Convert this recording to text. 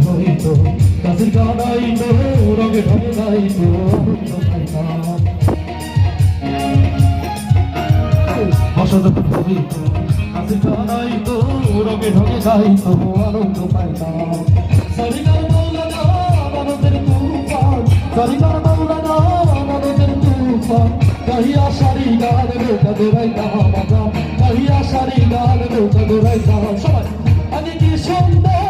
হইতো কাছের গানাইতো রঙে ঢঙে গাইতো আনন্দ পাইতাম ভাষা যখন হইতো কাছের গানাইতো রঙে ঢঙে গাইতো আনন্দ পাইতাম সরিগার মৌলানা মানবের তুফান সরিগার মৌলানা মানবের তুফান কহিয়া সারি গান নৌকা দৌড়াইতাম আমরা কহিয়া সারি গান নৌকা দৌড়াইতাম সবাই আগে কি সুন্দর